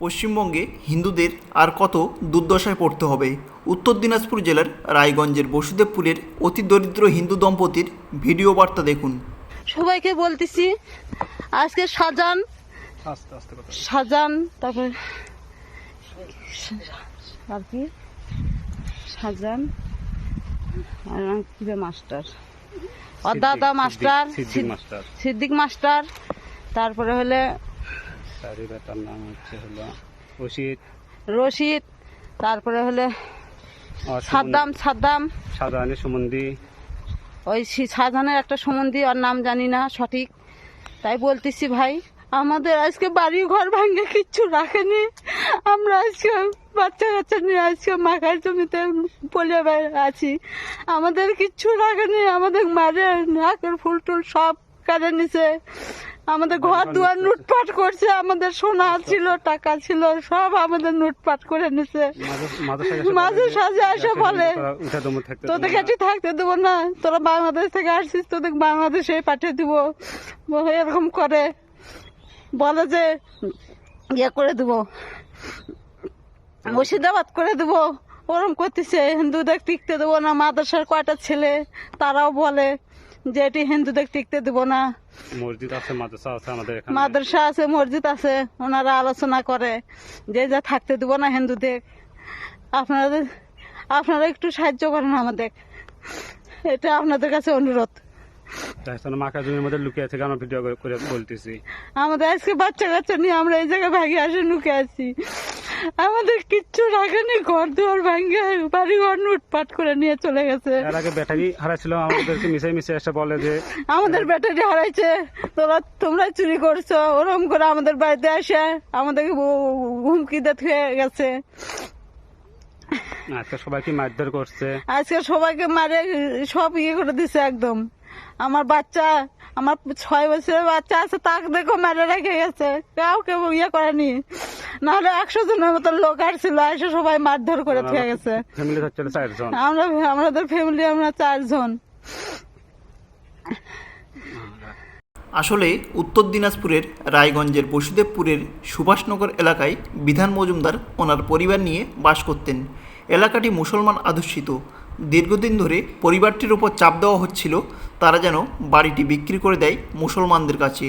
পশ্চিমবঙ্গে হিন্দুদের আর কত দুর্দশায় পড়তে হবে। উত্তর দিনাজপুর জেলার রায়গঞ্জের বসুদেবপুরের অতি দরিদ্র হিন্দু দম্পতির ভিডিও বার্তা দেখুন। সবাইকে বলতেছি আজকে সাজান তারপর আর কি সাজান মাস্টার দাদা মাস্টার সিদ্দিক মাস্টার, তারপরে হলে নাম হচ্ছে রশিদ, তারপরে হলে সাদ্দাম শাহজাহানের সম্বন্ধী, ওই শাহজাহানের একটা সম্বন্ধী, ওর নাম জানি না সঠিক। তাই বলতেছি ভাই, আমাদের আজকে বাড়ি ঘর ভাঙে কিচ্ছু রাখেনি। আমরা আজকে বাচ্চা কাচ্চা নিয়ে আজকে মাখার জমিতে পলে আছি। আমাদের কিচ্ছু রাখেনি, আমাদের মারে নাকের ফুল টুল সব কেড়ে নিছে। আমাদের ঘর দুয়ার লুটপাট করছে, আমাদের সোনা ছিল টাকা ছিল সব আমাদের লুটপাট করে নিছে। মাঝে সাঝে এসে বলে তোদের কাছে থাকতে দেবো না, তোরা বাংলাদেশ থেকে আসছিস, তোদের বাংলাদেশে পাঠিয়ে দিব, এরকম করে বলে যে ইয়ে করে দেবো, মুর্শিদাবাদ করে দেবো, ওরম করতেছে। হিন্দুদের টিকতে দেবো না। মাদ্রাসার কয়টা ছেলে তারাও বলে যে এটি হিন্দুদের টিকতে দেবো না। মসজিদ আছে, মাদ্রাসা আছে, মসজিদ আছে, ওনারা আলোচনা করে যে যা থাকতে দেবো না হিন্দুদের। আপনারা একটু সাহায্য করেন আমাদের, এটা আপনাদের কাছে অনুরোধ। আমাদের আজকে বাচ্চা কাচ্চা নিয়ে আমরা এই জায়গায় ভাগে আসে নুকে আছি। আমাদের কিচ্ছু রাখেনি, ঘর দুয়ার ভাঙে বাড়ি ঘর লুটপাট করে নিয়ে চলে গেছে। ব্যাটারি হারাইছিল, আমাদেরকে মিশে এসে বলে যে আমাদের ব্যাটারি হারাইছে, তোমরা চুরি করছো, ওরকম করে আমাদের বাড়িতে এসে আমাদেরকে হুমকি দিয়ে গেছে। আজকে সবাইকে মারধর করছে, আজকে সবাইকে মারে সব ইয়ে করে দিছে একদম। আমার 6 বছরের বাচ্চা আছে, তাকে দেখো মেরে রেখে গেছে, কেউ ইয়ে করেনি। নাহলে 100 জনের মতো লোক আসছিল, এসে সবাই মারধর করে থেকে গেছে। আমাদের ফ্যামিলি আমরা 4 জন। আসলে উত্তর দিনাজপুরের রায়গঞ্জের বসুদেবপুরের সুভাষনগর এলাকায় বিধান মজুমদার ওনার পরিবার নিয়ে বাস করতেন। এলাকাটি মুসলমান অধ্যুষিত। দীর্ঘদিন ধরে পরিবারটির উপর চাপ দেওয়া হচ্ছিল তারা যেন বাড়িটি বিক্রি করে দেয় মুসলমানদের কাছে,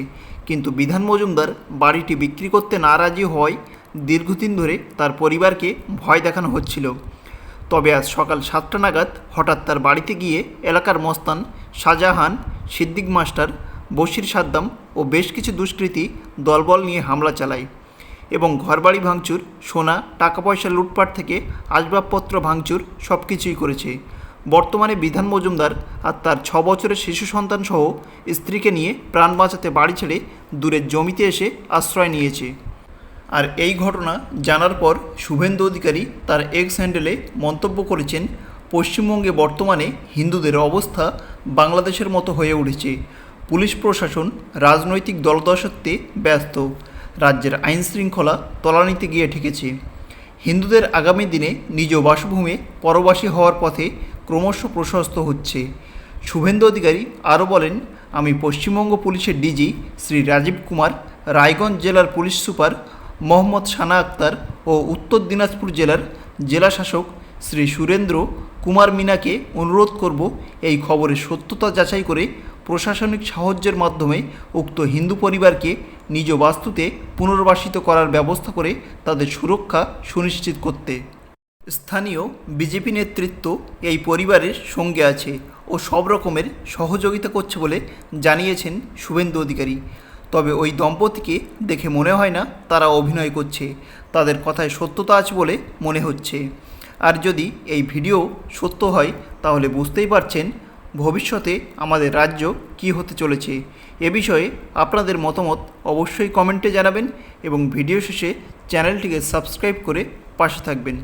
কিন্তু বিধান মজুমদার বাড়িটি বিক্রি করতে নারাজি হওয়ায় দীর্ঘদিন ধরে তার পরিবারকে ভয় দেখানো হচ্ছিল। তবে আজ সকাল 7টা নাগাদ হঠাৎ তার বাড়িতে গিয়ে এলাকার মস্তান শাহজাহান, সিদ্দিক মাস্টার, বশির সাদ্দাম ও বেশ কিছু দুষ্কৃতী দলবল নিয়ে হামলা চালায় এবং ঘরবাড়ি ভাঙচুর, সোনা টাকা পয়সা লুটপাট থেকে আসবাবপত্র ভাঙচুর সব কিছুই করেছে। বর্তমানে বিধান মজুমদার আর তার 6 বছরের শিশু সন্তান সহ স্ত্রীকে নিয়ে প্রাণ বাঁচাতে বাড়ি ছেড়ে দূরের জমিতে এসে আশ্রয় নিয়েছে। আর এই ঘটনা জানার পর শুভেন্দু অধিকারী তার এক্স হ্যান্ডেলে মন্তব্য করেছেন, পশ্চিমবঙ্গে বর্তমানে হিন্দুদের অবস্থা বাংলাদেশের মতো হয়ে উঠেছে। পুলিশ প্রশাসন রাজনৈতিক দলদশত্বে ব্যস্ত, রাজ্যের আইন শৃঙ্খলা তলানিতে গিয়ে ঠেকেছে। হিন্দুদের আগামী দিনে নিজ বাসভূমে পরবাসী হওয়ার পথে ক্রমশ প্রশস্ত হচ্ছে। শুভেন্দু অধিকারী আরও বলেন, আমি পশ্চিমবঙ্গ পুলিশের ডিজি শ্রী রাজীব কুমার, রায়গঞ্জ জেলার পুলিশ সুপার মোহাম্মদ সানা আক্তার ও উত্তর দিনাজপুর জেলার জেলা শাসক শ্রী সুরেন্দ্র কুমার মিনাকে অনুরোধ করব এই খবরের সত্যতা যাচাই করে প্রশাসনিক সাহায্যের মাধ্যমে উক্ত হিন্দু পরিবারকে নিজ বাস্তুতে পুনর্বাসিত করার ব্যবস্থা করে তাদের সুরক্ষা সুনিশ্চিত করতে। স্থানীয় বিজেপি নেতৃত্ব এই পরিবারের সঙ্গে আছে ও সব রকমের সহযোগিতা করছে বলে জানিয়েছেন শুভেন্দু অধিকারী। তবে ওই দম্পতিকে দেখে মনে হয় না তারা অভিনয় করছে, তাদের কথায় সত্যতা আছে বলে মনে হচ্ছে। আর যদি এই ভিডিও সত্য হয় তাহলে বুঝতেই পারছেন ভবিষ্যতে আমাদের রাজ্য কী হতে চলেছে। এ বিষয়ে আপনাদের মতামত অবশ্যই কমেন্টে জানাবেন এবং ভিডিও শেষে চ্যানেলটিকে সাবস্ক্রাইব করে পাশে থাকবেন।